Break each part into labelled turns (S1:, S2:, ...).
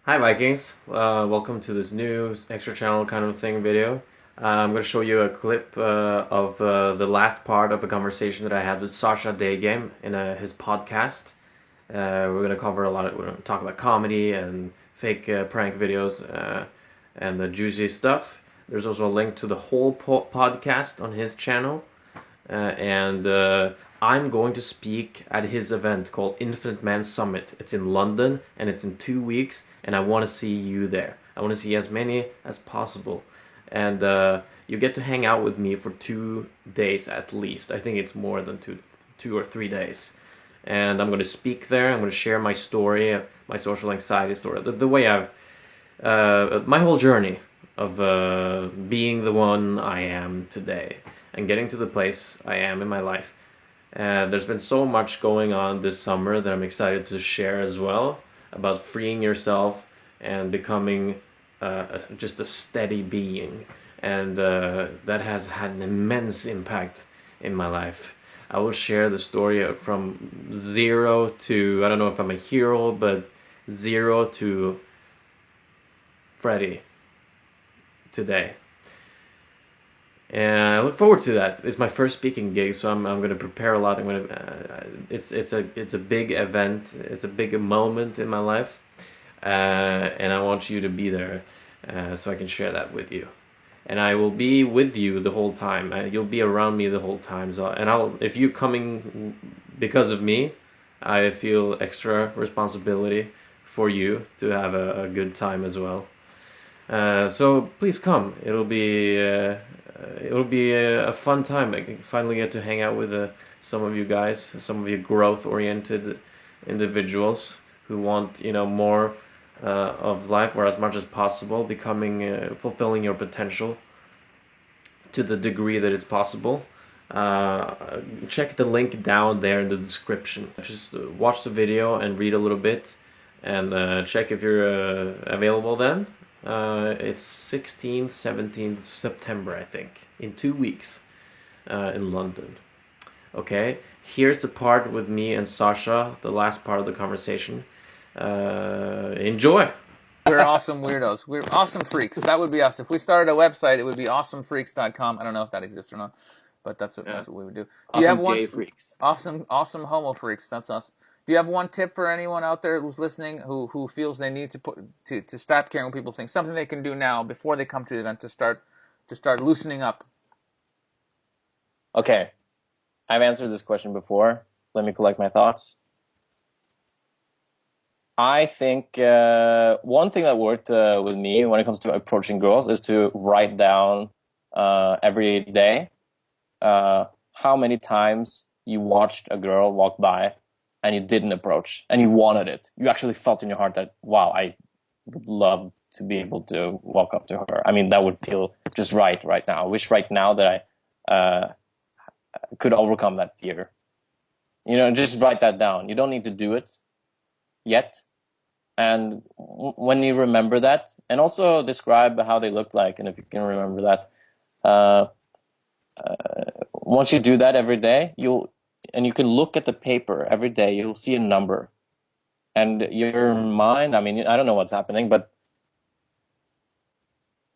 S1: Hi Vikings, welcome to this new extra channel kind of thing video. I'm going to show you a clip of the last part of a conversation that I had with Sasha Daygame in his podcast. We're going to cover we're going to talk about comedy and fake prank videos and the juicy stuff. There's also a link to the whole podcast on his channel. And I'm going to speak at his event called Infinite Man Summit. It's in London and it's in 2 weeks, and I want to see you there. I want to see as many as possible. And you get to hang out with me for 2 days at least. I think it's more than 2 or 3 days. And I'm going to speak there. I'm going to share my story, my social anxiety story, the way my whole journey of being the one I am today and getting to the place I am in my life. There's been so much going on this summer that I'm excited to share as well about freeing yourself and becoming just a steady being. And that has had an immense impact in my life. I will share the story from zero to, I don't know if I'm a hero, but zero to Freddy today. And I look forward to that. It's my first speaking gig, so I'm going to prepare a lot. It's a big event. It's a big moment in my life, and I want you to be there, so I can share that with you. And I will be with you the whole time. You'll be around me the whole time. So, if you're coming because of me, I feel extra responsibility for you to have a good time as well. So please come. It'll be a fun time. I can finally get to hang out with some of you guys, some of you growth-oriented individuals who want more of life, or as much as possible, fulfilling your potential to the degree that it's possible. Check the link down there in the description. Just watch the video and read a little bit, and check if you're available then. It's 16th, 17th September, I think, in 2 weeks in London. Okay, here's the part with me and Sasha, the last part of the conversation. Enjoy!
S2: We're awesome weirdos. We're awesome freaks. That would be us. If we started a website, it would be awesomefreaks.com. I don't know if that exists or not, but that's what we would do. Do you have
S3: Awesome
S2: one
S3: gay freaks.
S2: awesome homo freaks? That's us. Do you have one tip for anyone out there who's listening who feels they need to stop caring what people think? Something they can do now before they come to the event to start loosening up.
S3: Okay, I've answered this question before. Let me collect my thoughts. I think one thing that worked with me when it comes to approaching girls is to write down every day how many times you watched a girl walk by and you didn't approach and you wanted it. You actually felt in your heart that, wow, I would love to be able to walk up to her. I mean, that would feel just right now. I wish right now that I could overcome that fear. Just write that down. You don't need to do it yet. And when you remember that, and also describe how they look like, and if you can remember that, once you do that every day, you can look at the paper every day, you'll see a number. And your mind, I mean, I don't know what's happening, but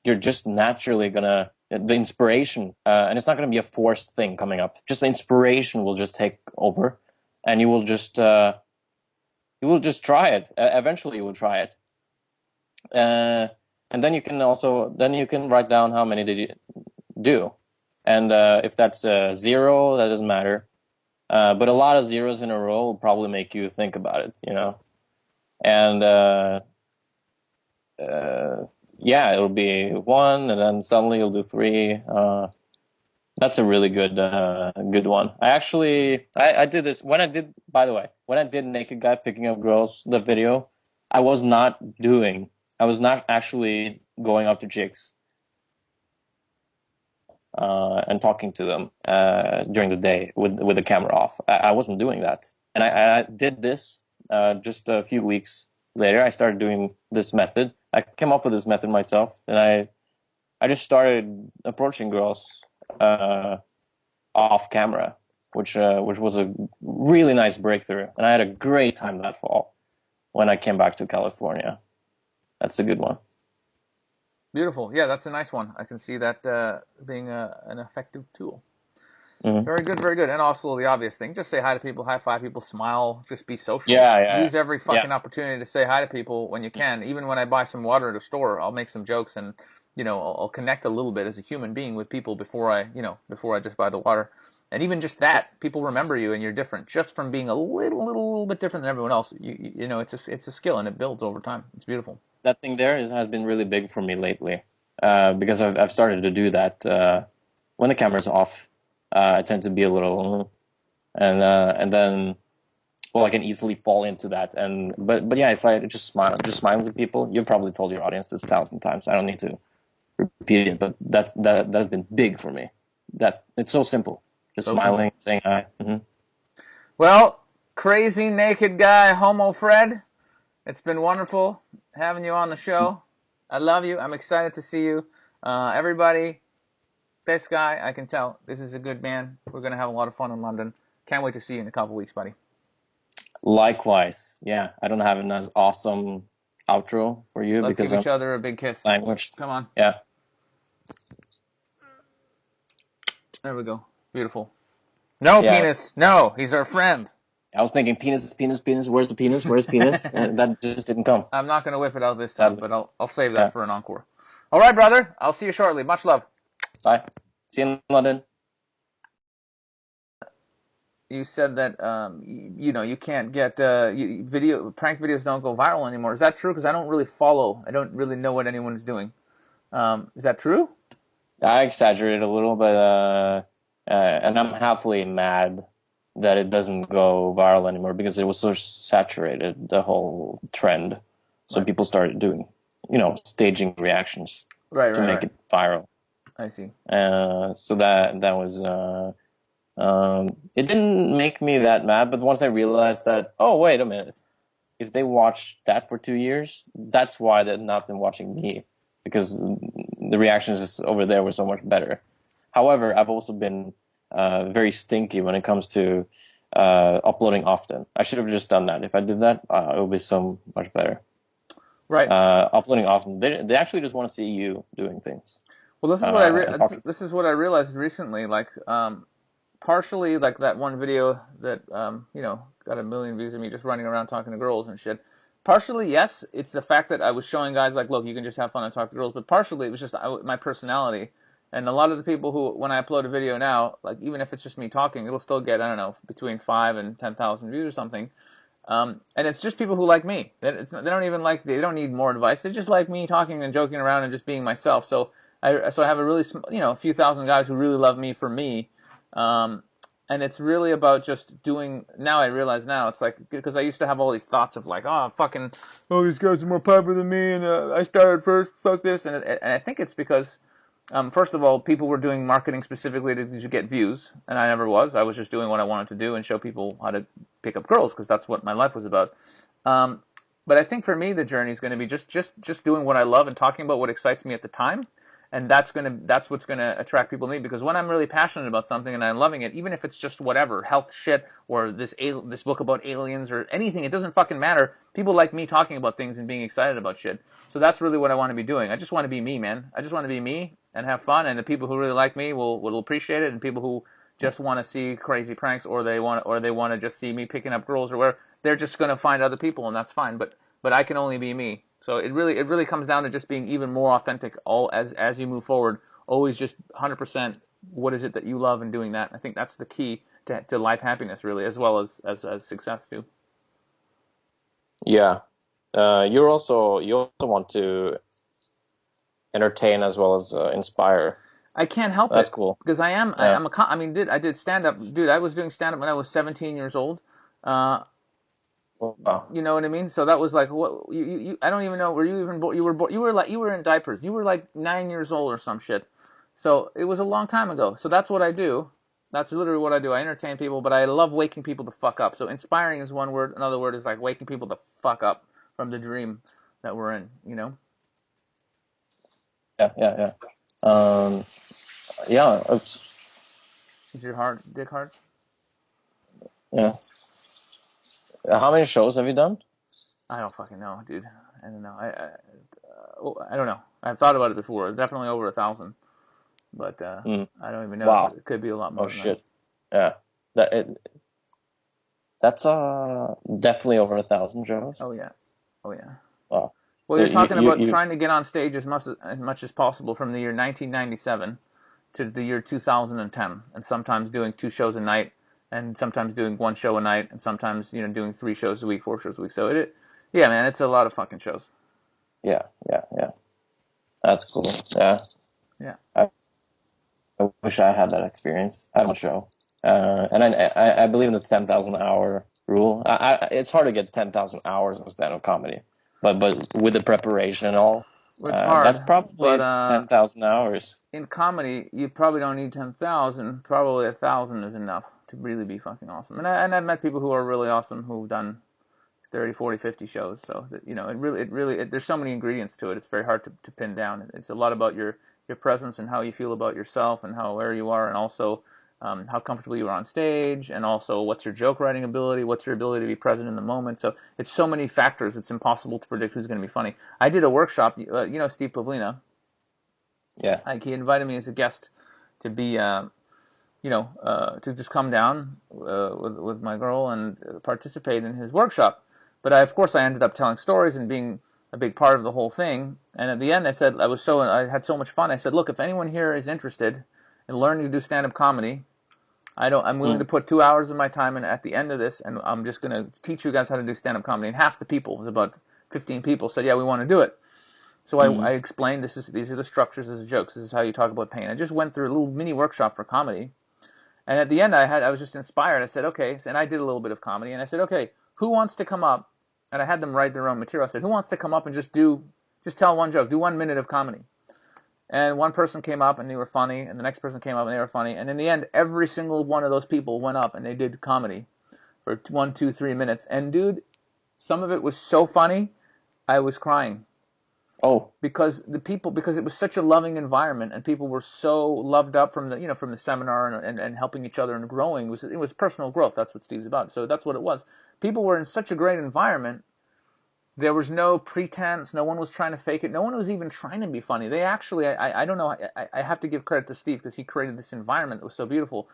S3: you're just naturally gonna, the inspiration, and it's not gonna be a forced thing coming up. Just the inspiration will just take over, and you will just try it. Eventually, you will try it, and then you can write down how many did you do, and if that's 0, that doesn't matter. But a lot of zeros in a row will probably make you think about it, and yeah, it'll be 1, and then suddenly you'll do 3. That's a really good one. I did this when I did, by the way, when I did Naked Guy Picking Up Girls, the video, I was not actually going up to chicks and talking to them during the day with the camera off. I wasn't doing that. And I did this just a few weeks later. I started doing this method. I came up with this method myself, and I just started approaching girls off camera, which was a really nice breakthrough. And I had a great time that fall when I came back to California. That's a good one.
S2: Beautiful. Yeah, that's a nice one. I can see that being an effective tool.
S3: Hmm.
S2: Very good, very good. And also the obvious thing, just say hi to people, high five people, smile, just be social.
S3: Yeah, yeah,
S2: Use every
S3: yeah.
S2: fucking opportunity to say hi to people when you can. Even when I buy some water at a store, I'll make some jokes and, I'll connect a little bit as a human being with people before I just buy the water. And even just that, people remember you and you're different just from being a little bit different than everyone else. It's a skill and it builds over time. It's beautiful.
S3: That thing there has been really big for me lately, because I've started to do that when the camera's off. I tend to be a little, and then, well, I can easily fall into that. And but yeah, if I just smile to people, you've probably told your audience this 1,000 times. I don't need to repeat it, but that's been big for me. That it's so simple, just
S2: So simple.
S3: smiling, saying hi. Hmm.
S2: Well, crazy naked guy, Homo Fred. It's been wonderful having you on the show. I love you. I'm excited to see you. Everybody, this guy, I can tell this is a good man. We're going to have a lot of fun in London. Can't wait to see you in a couple weeks, buddy.
S3: Likewise, yeah. I don't have an as awesome outro for you
S2: Let's
S3: because
S2: give each
S3: I'm
S2: other a big kiss.
S3: language.
S2: Come on.
S3: Yeah.
S2: There we go. Beautiful. No,
S3: Yeah.
S2: penis. No, he's our friend.
S3: I was thinking penis, penis, penis. Where's the penis? Where's penis? And that just didn't come.
S2: I'm not going to whip it out this time,
S3: Sadly.
S2: but I'll save that
S3: Yeah.
S2: for an encore. All right, brother. I'll see you shortly. Much love.
S3: Bye. See you in London.
S2: You said that you can't get prank videos don't go viral anymore. Is that true? Because I don't really follow. I don't really know what anyone is doing. Is that true?
S3: I exaggerated a little, but and I'm halfway mad that it doesn't go viral anymore because it was so saturated, the whole trend. So
S2: Right.
S3: people started doing, staging reactions
S2: Right,
S3: to
S2: right,
S3: make
S2: right.
S3: it viral.
S2: I see.
S3: So that was it didn't make me that mad, but once I realized that, oh, wait a minute, if they watched that for 2 years, that's why they've not been watching me, because the reactions just over there were so much better. However, I've also been very stinky when it comes to uploading often. I should have just done that. If I did that, it would be so much better.
S2: Right.
S3: Uploading often, they actually just want to see you doing things.
S2: Well,
S3: And talking.
S2: this is what I realized recently. Like, partially, like that one video that got a million views of me just running around talking to girls and shit. Partially, yes, it's the fact that I was showing guys like, look, you can just have fun and talk to girls. But partially, it was just my personality. And a lot of the people who, when I upload a video now, like even if it's just me talking, it'll still get, I don't know, between 5 and 10,000 views or something. And it's just people who like me. They don't need more advice. They just like me talking and joking around and just being myself. So I have a really, a few thousand guys who really love me for me. And it's really about just doing. Now I realize now it's like, because I used to have all these thoughts of like, oh fucking, oh these guys are more popular than me, and I started first. Fuck this, and I think it's because, first of all, people were doing marketing specifically to get views, and I never was. I was just doing what I wanted to do and show people how to pick up girls because that's what my life was about. But I think for me, the journey is going to be just doing what I love and talking about what excites me at the time, and that's what's gonna attract people to me. Because when I'm really passionate about something and I'm loving it, even if it's just whatever health shit or this book about aliens or anything, it doesn't fucking matter. People like me talking about things and being excited about shit. So that's really what I want to be doing. I just want to be me, man. I just want to be me and have fun. And the people who really like me will appreciate it, and people who just want to see crazy pranks or they want to just see me picking up girls or whatever, they're just gonna find other people, and that's fine. But I can only be me. So it really comes down to just being even more authentic all as you move forward. Always just 100% what is it that you love and doing that. I think that's the key to life happiness, really, as well as success too.
S3: Yeah. You also want to entertain as well as inspire.
S2: I can't help
S3: That's
S2: it
S3: cool.
S2: because I am.
S3: Yeah.
S2: I did stand up, dude. I was doing stand up when I was 17 years old. Uh,
S3: Wow.
S2: You know what I mean? So that was like, what I don't even know. Were you even you were in diapers. You were like 9 years old or some shit. So it was a long time ago. So that's what I do. That's literally what I do. I entertain people, but I love waking people the fuck up. So inspiring is one word. Another word is like waking people the fuck up from the dream that we're in. You know?
S3: Yeah, yeah, yeah. Yeah.
S2: Is your heart dick hard?
S3: Yeah. How many shows have you done?
S2: I don't fucking know, dude. don't know. I don't know. I've thought about it before. Definitely over 1,000, but I don't even know.
S3: Wow.
S2: It could be a lot more
S3: Oh
S2: than
S3: shit. Yeah. That that's definitely over 1,000 shows.
S2: that. Oh yeah. Oh yeah.
S3: Wow.
S2: Well,
S3: So
S2: you're talking about
S3: you
S2: trying to get on stage as much as possible from the year 1997 to the year 2010, and sometimes doing 2 shows a night, and sometimes doing 1 show a night, and sometimes doing 3 shows a week, 4 shows a week. So yeah, man, it's a lot of fucking shows.
S3: yeah, yeah, yeah. That's cool. Yeah.
S2: Yeah.
S3: I wish I had that experience. I have a show. And I believe in the 10,000 hour rule. It's hard to get 10,000 hours of stand up comedy, but with the preparation and all,
S2: Well, it's
S3: that's
S2: hard,
S3: probably
S2: but
S3: 10,000 hours.
S2: in comedy, you probably don't need 10,000. Probably 1,000 is enough to really be fucking awesome. And I've met people who are really awesome who've done 30, 40, 50 shows. So that, there's so many ingredients to it. It's very hard to pin down. It's a lot about your presence and how you feel about yourself and where you are, and also how comfortable you are on stage, and also what's your joke writing ability, what's your ability to be present in the moment. So it's so many factors. It's impossible to predict who's going to be funny. I did a workshop. Steve Pavlina.
S3: Yeah.
S2: Like, he invited me as a guest to be, to just come down with my girl and participate in his workshop. But of course, I ended up telling stories and being a big part of the whole thing. And at the end, I said I had so much fun. I said, look, if anyone here is interested in learning to do stand-up comedy, I'm willing to put 2 hours of my time in at the end of this, and I'm just going to teach you guys how to do stand-up comedy. And half the people, it was about 15 people, said, yeah, we want to do it. So I explained, these are the structures, this is jokes, this is how you talk about pain. I just went through a little mini workshop for comedy. And at the end, I was just inspired. I said, okay, and I did a little bit of comedy. And I said, okay, who wants to come up? And I had them write their own material. I said, who wants to come up and just tell one joke, do 1 minute of comedy? And one person came up and they were funny, and the next person came up and they were funny. And in the end, every single one of those people went up and they did comedy for 1, 2, 3 minutes. And dude, some of it was so funny, I was crying.
S3: Oh,
S2: because it was such a loving environment, and people were so loved up from the seminar and helping each other and growing. It was personal growth. That's what Steve's about. So that's what it was. People were in such a great environment. There was no pretense. No one was trying to fake it. No one was even trying to be funny. They actually, I don't know. I have to give credit to Steve because he created this environment that was so beautiful.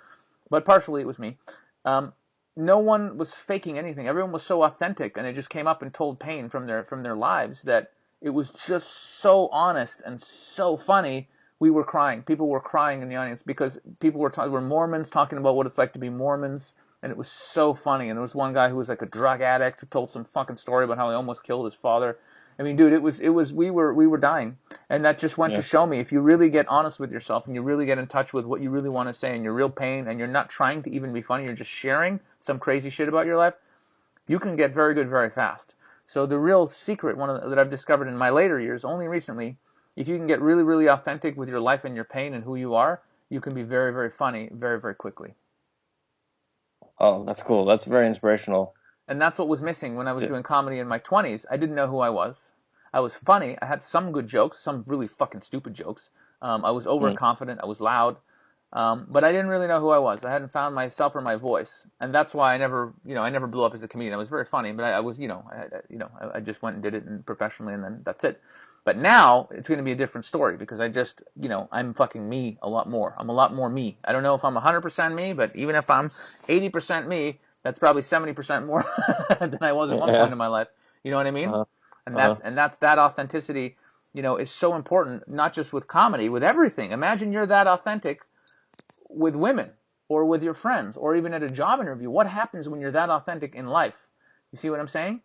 S2: But partially it was me. No one was faking anything. Everyone was so authentic, and they just came up and told pain from their lives that. It was just so honest and so funny. We were crying. People were crying in the audience because people were Mormons talking about what it's like to be Mormons, and it was so funny. And there was one guy who was like a drug addict who told some fucking story about how he almost killed his father. I mean, dude, we were dying, and that just went to show me, if you really get honest with yourself and you really get in touch with what you really want to say and your real pain, and you're not trying to even be funny, you're just sharing some crazy shit about your life, you can get very good very fast. So the real secret, that I've discovered in my later years, only recently, if you can get really, really authentic with your life and your pain and who you are, you can be very, very funny very, very quickly.
S3: Oh, that's cool. That's very inspirational.
S2: And that's what was missing when I was doing comedy in my 20s. I didn't know who I was. I was funny. I had some good jokes, some really fucking stupid jokes. I was overconfident. I was loud. But I didn't really know who I was. I hadn't found myself or my voice, and that's why I never blew up as a comedian. I was very funny, but I just went and did it professionally, and then that's it. But now it's going to be a different story because I'm fucking me a lot more. I'm a lot more me. I don't know if I'm 100% me, but even if I'm 80% me, that's probably 70% more than I was at one point in my life. You know what I mean? And that's that authenticity. Is so important, not just with comedy, with everything. Imagine you're that authentic with women or with your friends or even at a job interview. What happens when you're that authentic in life? You see what I'm saying?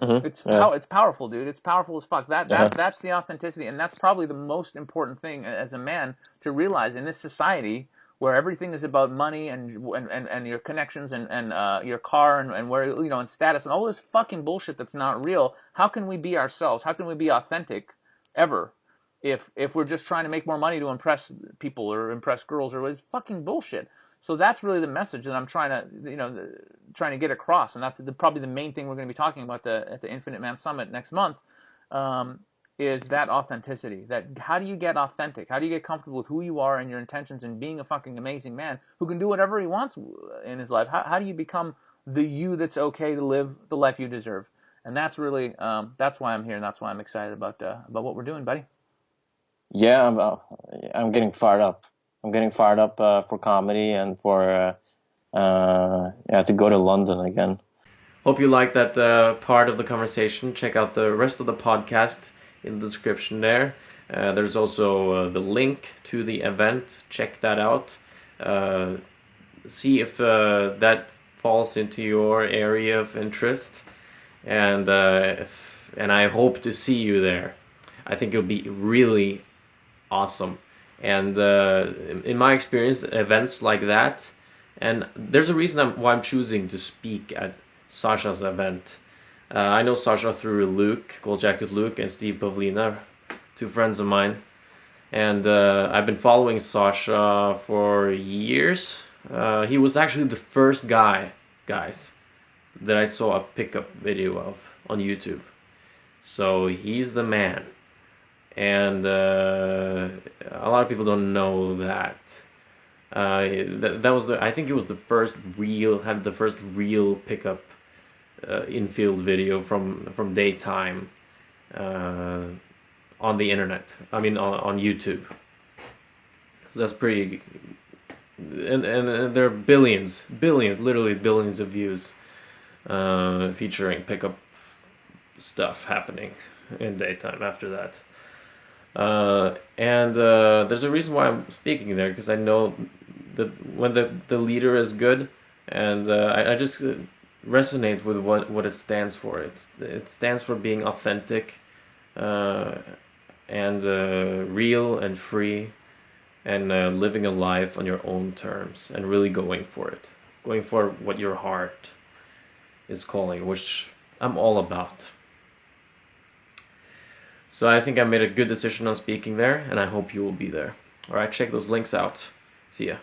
S2: It's powerful, dude. It's powerful as fuck. That's the authenticity, and that's probably the most important thing as a man to realize in this society where everything is about money and your connections and your car and where and status and all this fucking bullshit that's not real. How can we be ourselves? How can we be authentic ever? If we're just trying to make more money to impress people or impress girls, or it's fucking bullshit. So that's really the message that I'm trying to get across, and that's probably the main thing we're going to be talking about at the Infinite Man Summit next month, is that authenticity. That how do you get authentic? How do you get comfortable with who you are and your intentions and being a fucking amazing man who can do whatever he wants in his life? How do you become the you that's okay to live the life you deserve? And that's really that's why I'm here, and that's why I'm excited about what we're doing, buddy.
S3: Yeah, I'm getting fired up. I'm getting fired up for comedy and for yeah, to go to London again.
S1: Hope you liked that part of the conversation. Check out the rest of the podcast in the description there. There's also the link to the event. Check that out. See if that falls into your area of interest, and and I hope to see you there. I think it'll be really awesome. And in my experience, events like that, and there's a reason why I'm choosing to speak at Sasha's event. I know Sasha through Luke, Gold Jacket Luke, and Steve Pavlina, two friends of mine. And I've been following Sasha for years. He was actually the first guys, that I saw a pickup video of on YouTube. So he's the man. And a lot of people don't know that. That was I think it was the first real pickup infield video from daytime on the internet. I mean on YouTube. So that's pretty. And there are literally billions of views featuring pickup stuff happening in daytime after that. And there's a reason why I'm speaking there, because I know that when the leader is good, and I just resonate with what it stands for. It stands for being authentic, and real and free, and living a life on your own terms, and really going for it, going for what your heart is calling, which I'm all about. So I think I made a good decision on speaking there, and I hope you will be there. Alright, check those links out. See ya.